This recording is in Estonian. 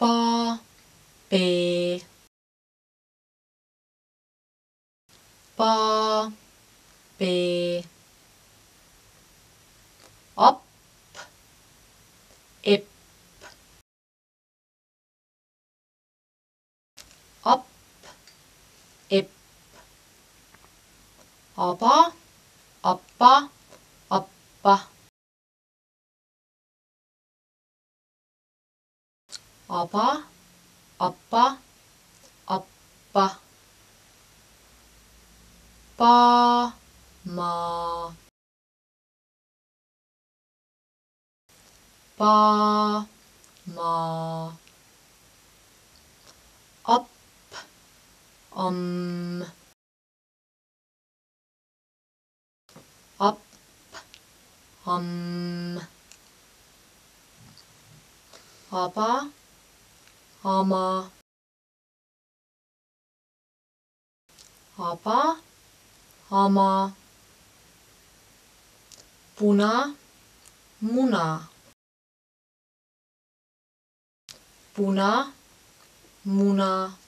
pa, pee, pa, pee, app, epp, app, epp, aba, appa, appa, aba, appa, appa, pa, ma, pa, ma, app, app, aba, ama, aba, ama, puna, muna, puna, muna.